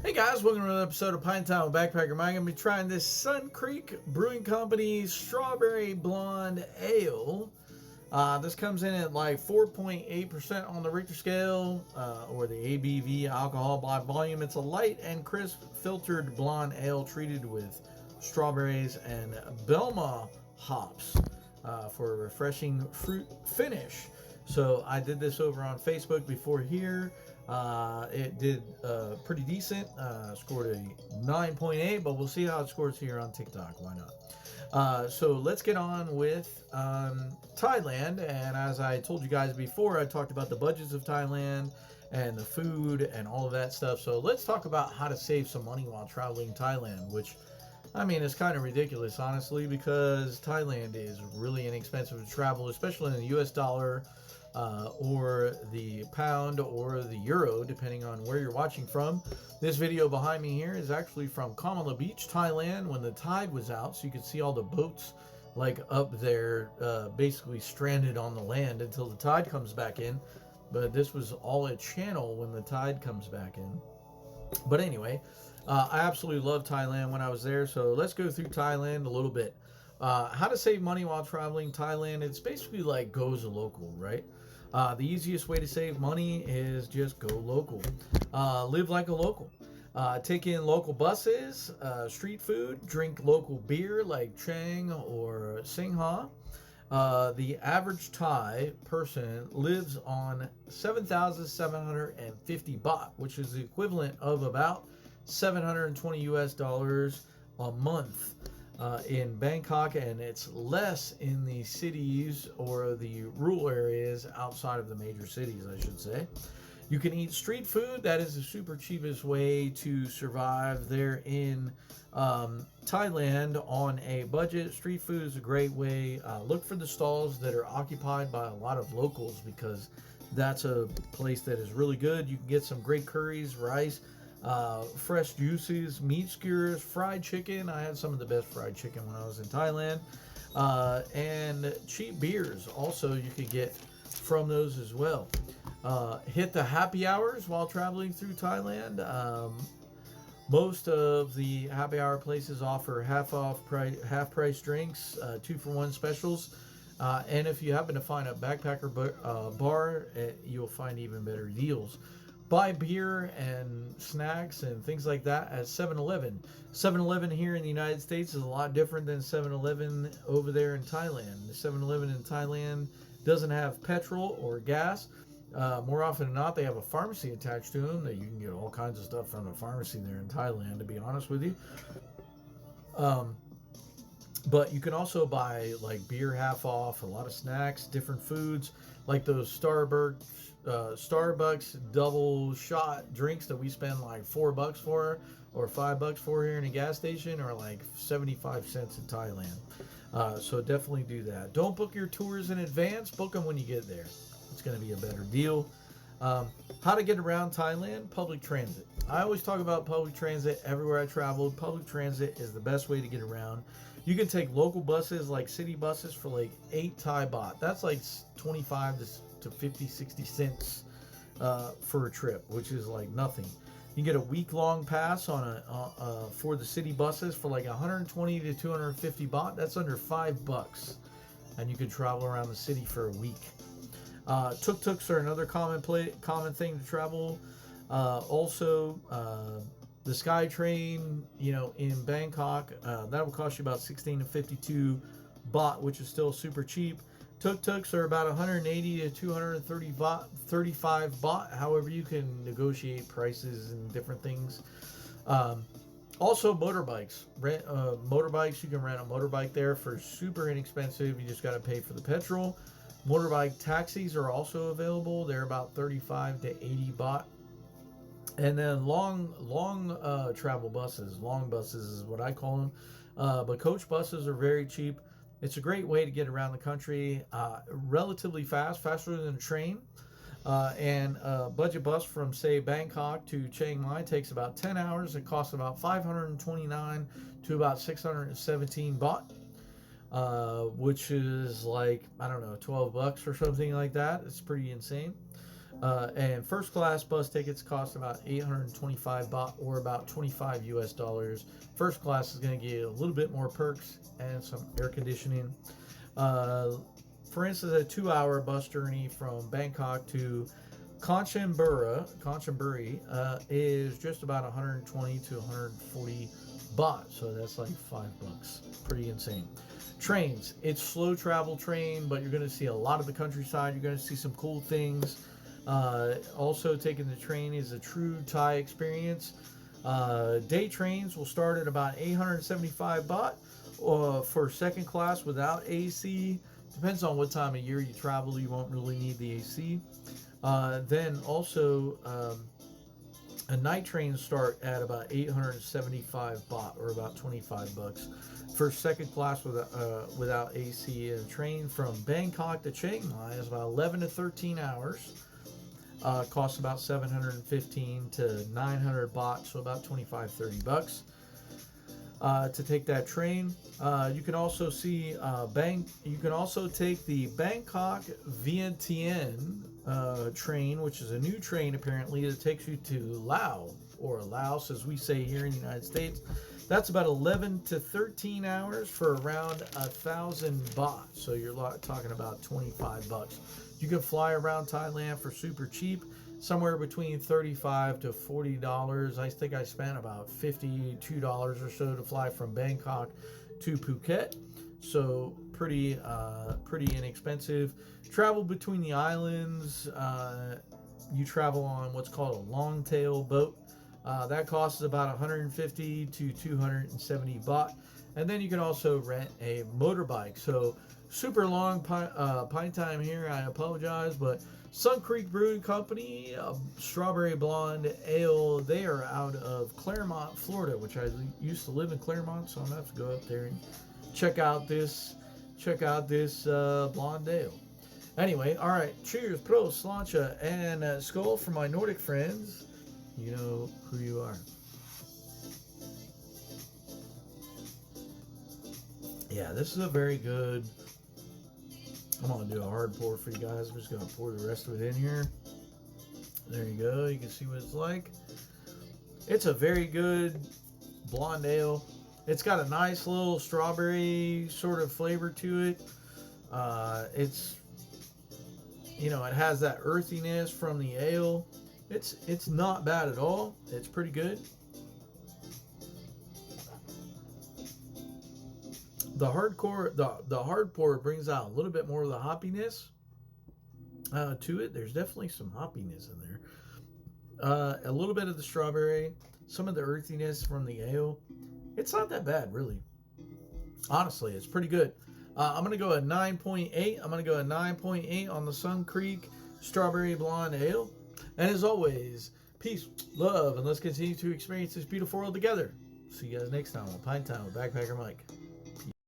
Hey guys, welcome to another episode of Pint with Backpacker Mike. I'm going to be trying this Sun Creek Brewing Company Strawberry Blonde Ale. This comes in at like 4.8% on the Richter scale, or the ABV alcohol by volume. It's a light and crisp filtered blonde ale treated with strawberries and Belma hops for a refreshing fruit finish. So I did this over on Facebook before here. It did pretty decent. Scored a 9.8, but we'll see how it scores here on TikTok. Why not? So let's get on with Thailand. And as I told you guys before, I talked about the budgets of Thailand and the food and all of that stuff. So let's talk about how to save some money while traveling Thailand, which I mean, it's kind of ridiculous, honestly, because Thailand is really inexpensive to travel, especially in the US dollar. Or the pound or the euro, depending on where you're watching from. This video behind me here is actually from Kamala Beach, Thailand, when the tide was out, so you can see all the boats like up there basically stranded on the land until the tide comes back in. But this was all a channel when the tide comes back in. But anyway, I absolutely love Thailand when I was there, so let's go through Thailand a little bit. How to save money while traveling Thailand. It's basically like go as a local, right? The easiest way to save money is just go local. Live like a local. Take in local buses, street food, drink local beer like Chang or Singha. The average Thai person lives on 7,750 baht, which is the equivalent of about 720 US dollars a month. In Bangkok, and it's less in the cities or the rural areas outside of the major cities, I should say. You can eat street food. That is the super cheapest way to survive there in Thailand on a budget. Street food is a great way. Look for the stalls that are occupied by a lot of locals, because that's a place that is really good. You can get some great curries, rice, fresh juices, meat skewers, fried chicken. I had some of the best fried chicken when I was in Thailand. And cheap beers also you can get from those as well. Hit the happy hours while traveling through Thailand. Most of the happy hour places offer half price drinks, 2-for-1 specials. And if you happen to find a backpacker bar, you'll find even better deals. Buy beer and snacks and things like that at 7-Eleven. 7-Eleven here in the United States is a lot different than 7-Eleven over there in Thailand. The 7-Eleven in Thailand doesn't have petrol or gas. More often than not, they have a pharmacy attached to them that you can get all kinds of stuff from the pharmacy there in Thailand, to be honest with you. But you can also buy like beer half off, a lot of snacks, different foods, like those Starbucks double shot drinks that we spend like $4 for or $5 for here in a gas station, or like 75 cents in Thailand. So definitely do that. Don't book your tours in advance. Book them when you get there. It's going to be a better deal. How to get around Thailand? Public transit. I always talk about public transit everywhere I travel. Public transit is the best way to get around. You can take local buses, like city buses, for like 8 Thai baht. That's like 25 to 50, 60 cents for a trip, which is like nothing. You can get a week-long pass on for the city buses for like 120 to 250 baht. That's under $5, and you can travel around the city for a week. Tuk-tuks are another common thing to travel. Also, the SkyTrain, in Bangkok, that will cost you about 16 to 52 baht, which is still super cheap. Tuk-tuks are about 180 to 230 baht, 35 baht. However, you can negotiate prices and different things. Also, motorbikes. Motorbikes, you can rent a motorbike there for super inexpensive. You just got to pay for the petrol. Motorbike taxis are also available. They're about 35 to 80 baht. And then long travel buses. Long buses is what I call them. But coach buses are very cheap. It's a great way to get around the country relatively fast, faster than a train. And a budget bus from, say, Bangkok to Chiang Mai takes about 10 hours. It costs about 529 to about 617 baht, which is like, I don't know, $12 or something like that. It's pretty insane. And first class bus tickets cost about 825 baht or about 25 US dollars. First class is going to get a little bit more perks and some air conditioning. For instance, a 2-hour bus journey from Bangkok to Kanchanaburi is just about 120 to 140 baht. So that's like $5. Pretty insane. Trains. It's slow travel train, but you're going to see a lot of the countryside. You're going to see some cool things. Also taking the train is a true Thai experience. Day trains will start at about 875 baht for second class without AC. Depends on what time of year you travel. You won't really need the AC. Then also a night train start at about 875 baht or about 25 bucks for second class without AC. A train from Bangkok to Chiang Mai is about 11 to 13 hours. Costs about 715 to 900 baht, so about 25-30 bucks to take that train. You can also see you can also take the Bangkok Vientiane train, which is a new train apparently that takes you to Laos, or Laos as we say here in the United States. That's about 11 to 13 hours for around 1,000 baht. So you're talking about 25 bucks. You can fly around Thailand for super cheap, somewhere between $35 to $40. I think I spent about $52 or so to fly from Bangkok to Phuket. So pretty inexpensive. Travel between the islands. You travel on what's called a long tail boat. That costs about 150 to 270 baht. And then you can also rent a motorbike. So super long pint time here. I apologize, but Sun Creek Brewing Company, Strawberry Blonde Ale, they are out of Claremont, Florida, which I used to live in Claremont, so I'm gonna have to go up there and check out this blonde ale. Anyway, all right, cheers, prost, sláinte, and skål for my Nordic friends. You know who you are. Yeah, this is a very good. I'm going to do a hard pour for you guys. I'm just going to pour the rest of it in here. There you go. You can see what it's like. It's a very good blonde ale. It's got a nice little strawberry sort of flavor to it. It's, you know, it has that earthiness from the ale. It's not bad at all. It's pretty good. The hard pour brings out a little bit more of the hoppiness to it. There's definitely some hoppiness in there. A little bit of the strawberry, some of the earthiness from the ale. It's not that bad, really. Honestly, it's pretty good. I'm going to go at 9.8. I'm going to go at 9.8 on the Sun Creek Strawberry Blonde Ale. And as always, peace, love, and let's continue to experience this beautiful world together. See you guys next time on Pint Time with Backpacker Mike.